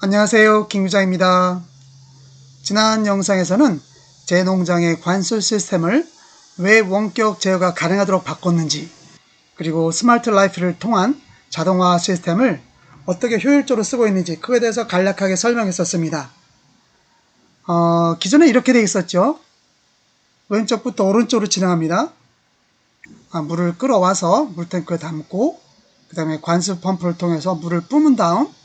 안녕하세요, 김부장입니다. 지난 영상에서는 제 농장의 관수 시스템을 왜 원격 제어가 가능하도록 바꿨는지, 그리고 스마트 라이프를 통한 자동화 시스템을 어떻게 효율적으로 쓰고 있는지 그에 대해서 간략하게 설명했었습니다. 기존에 이렇게 되어 있었죠. 왼쪽부터 오른쪽으로 진행합니다. 물을 끌어와서 물탱크에 담고 그 다음에 관수 펌프를 통해서 물을 뿜은 다음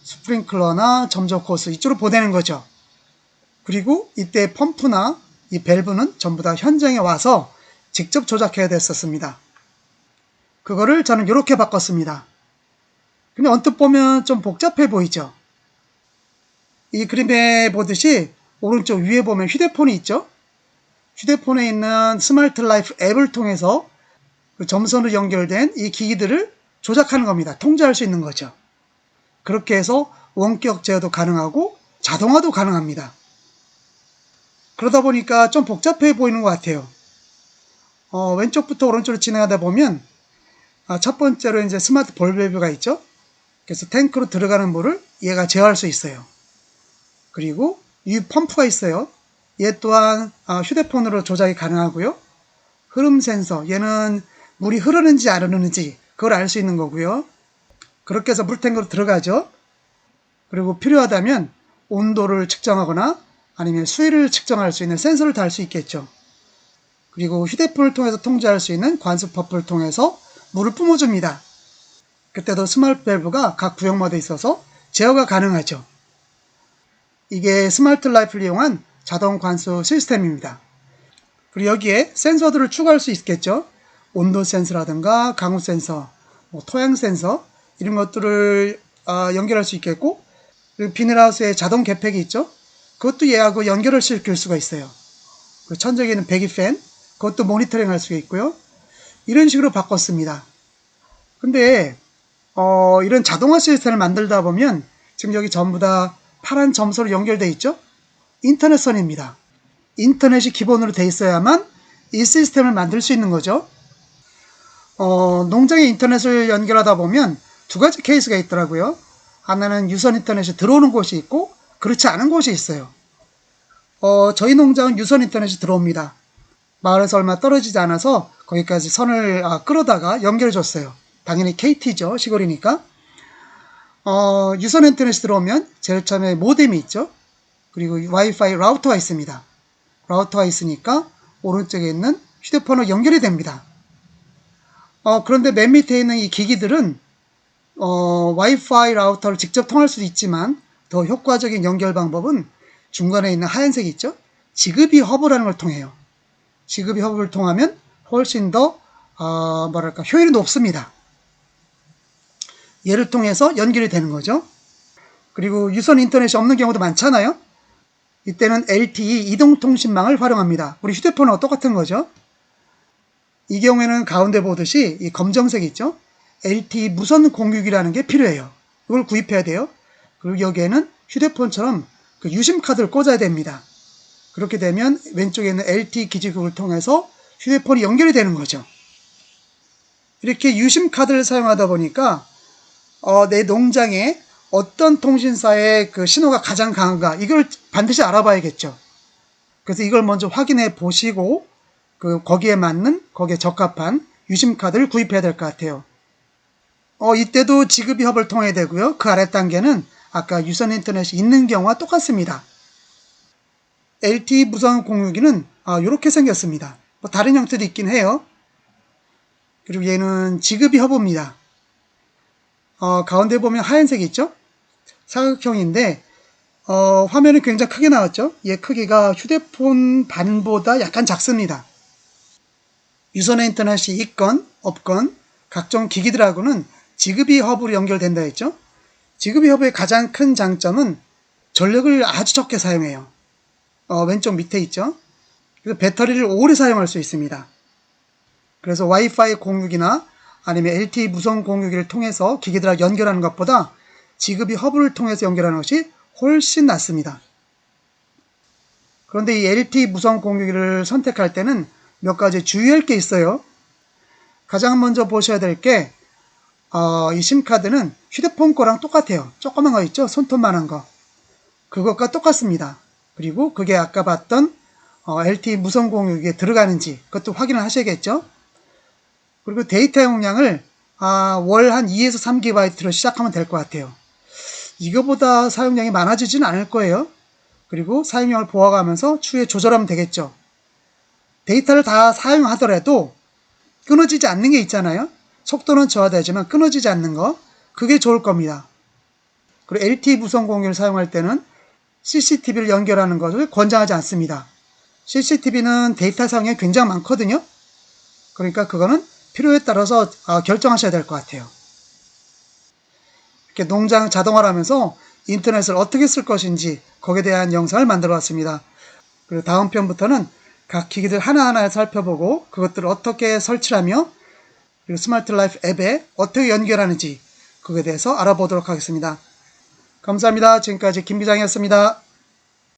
스프링클러나 점적 호스 이쪽으로 보내는 거죠. 그리고 이때 펌프나 이 밸브는 전부 다 현장에 와서 직접 조작해야 됐었습니다. 그거를 저는 이렇게 바꿨습니다. 근데 언뜻 보면 좀 복잡해 보이죠? 이 그림에 보듯이 오른쪽 위에 보면 휴대폰이 있죠? 휴대폰에 있는 스마트 라이프 앱을 통해서 그 점선으로 연결된 이 기기들을 조작하는 겁니다. 통제할 수 있는 거죠. 그렇게 해서 원격 제어도 가능하고 자동화도 가능합니다. 그러다 보니까 좀 복잡해 보이는 것 같아요. 왼쪽부터 오른쪽으로 진행하다 보면 첫 번째로 이제 스마트 볼 밸브가 있죠. 그래서 탱크로 들어가는 물을 얘가 제어할 수 있어요. 그리고 이 펌프가 있어요. 얘 또한 휴대폰으로 조작이 가능하고요. 흐름 센서, 얘는 물이 흐르는지 안 흐르는지 그걸 알 수 있는 거고요. 그렇게 해서 물탱크로 들어가죠. 그리고 필요하다면 온도를 측정하거나 아니면 수위를 측정할 수 있는 센서를 달 수 있겠죠. 그리고 휴대폰을 통해서 통제할 수 있는 관수 펌프를 통해서 물을 뿜어줍니다. 그때도 스마트 밸브가 각 구역마다 있어서 제어가 가능하죠. 이게 스마트 라이프를 이용한 자동 관수 시스템입니다. 그리고 여기에 센서들을 추가할 수 있겠죠. 온도 센서라든가 강우 센서, 토양 센서 이런 것들을 연결할 수 있겠고, 그리고 비닐하우스에 자동 개폐기 있죠. 그것도 얘하고 연결을 시킬 수가 있어요. 그 천장에 있는 배기팬 그것도 모니터링 할 수가 있고요. 이런 식으로 바꿨습니다. 근데 이런 자동화 시스템을 만들다 보면 지금 여기 전부 다 파란 점선으로 연결되어 있죠. 인터넷선입니다. 인터넷이 기본으로 돼 있어야만 이 시스템을 만들 수 있는 거죠. 농장에 인터넷을 연결하다 보면 두 가지 케이스가 있더라고요. 하나는 유선 인터넷이 들어오는 곳이 있고 그렇지 않은 곳이 있어요. 저희 농장은 유선 인터넷이 들어옵니다. 마을에서 얼마 떨어지지 않아서 거기까지 선을 끌어다가 연결해 줬어요. 당연히 KT죠. 시골이니까. 유선 인터넷이 들어오면 제일 처음에 모뎀이 있죠. 그리고 와이파이 라우터가 있습니다. 라우터가 있으니까 오른쪽에 있는 휴대폰으로 연결이 됩니다. 그런데 맨 밑에 있는 이 기기들은 와이파이 라우터를 직접 통할 수도 있지만 더 효과적인 연결 방법은 중간에 있는 하얀색이 있죠. 지그비 허브라는 걸 통해요. 지그비 허브를 통하면 훨씬 더 효율이 높습니다. 얘를 통해서 연결이 되는 거죠. 그리고 유선 인터넷이 없는 경우도 많잖아요. 이때는 LTE 이동통신망을 활용합니다. 우리 휴대폰하고 똑같은 거죠. 이 경우에는 가운데 보듯이 이 검정색 있죠. LTE 무선 공유기라는 게 필요해요. 이걸 구입해야 돼요. 그리고 여기에는 휴대폰처럼 그 유심 카드를 꽂아야 됩니다. 그렇게 되면 왼쪽에 있는 LTE 기지국을 통해서 휴대폰이 연결이 되는 거죠. 이렇게 유심 카드를 사용하다 보니까 내 농장에 어떤 통신사의 그 신호가 가장 강한가 이걸 반드시 알아봐야겠죠. 그래서 이걸 먼저 확인해 보시고 거기에 맞는 거기에 적합한 유심 카드를 구입해야 될 것 같아요. 이때도 지급이 허브를 통해야 되고요. 그 아래 단계는 아까 유선 인터넷이 있는 경우와 똑같습니다. LTE 무선 공유기는 이렇게 생겼습니다. 다른 형태도 있긴 해요. 그리고 얘는 지급이 허브입니다. 가운데 보면 하얀색이 있죠? 사각형인데 화면이 굉장히 크게 나왔죠? 얘 크기가 휴대폰 반보다 약간 작습니다. 유선 인터넷이 있건 없건 각종 기기들하고는 지급이 허브로 연결된다 했죠? 지급이 허브의 가장 큰 장점은 전력을 아주 적게 사용해요. 왼쪽 밑에 있죠? 그래서 배터리를 오래 사용할 수 있습니다. 그래서 와이파이 공유기나 아니면 LTE 무선 공유기를 통해서 기기들하고 연결하는 것보다 지급이 허브를 통해서 연결하는 것이 훨씬 낫습니다. 그런데 이 LTE 무선 공유기를 선택할 때는 몇 가지 주의할 게 있어요. 가장 먼저 보셔야 될 게 이 심카드는 휴대폰 거랑 똑같아요. 조그만 거 있죠? 손톱만한 거. 그것과 똑같습니다. 그리고 그게 아까 봤던 LTE 무선 공유기에 들어가는지 그것도 확인을 하셔야겠죠? 그리고 데이터 용량을 월 한 2에서 3GB로 시작하면 될 것 같아요. 이거보다 사용량이 많아지지는 않을 거예요. 그리고 사용량을 보아가면서 추후에 조절하면 되겠죠. 데이터를 다 사용하더라도 끊어지지 않는 게 있잖아요. 속도는 저하되지만 끊어지지 않는 거, 그게 좋을 겁니다. 그리고 LTE 무선 공유를 사용할 때는 CCTV를 연결하는 것을 권장하지 않습니다. CCTV는 데이터 사용량이 굉장히 많거든요. 그러니까 그거는 필요에 따라서 결정하셔야 될 것 같아요. 이렇게 농장 자동화를 하면서 인터넷을 어떻게 쓸 것인지 거기에 대한 영상을 만들어 왔습니다. 그리고 다음 편부터는 각 기기들 하나하나 살펴보고 그것들을 어떻게 설치하며 그리고 스마트 라이프 앱에 어떻게 연결하는지 그거에 대해서 알아보도록 하겠습니다. 감사합니다. 지금까지 김 기장이었습니다.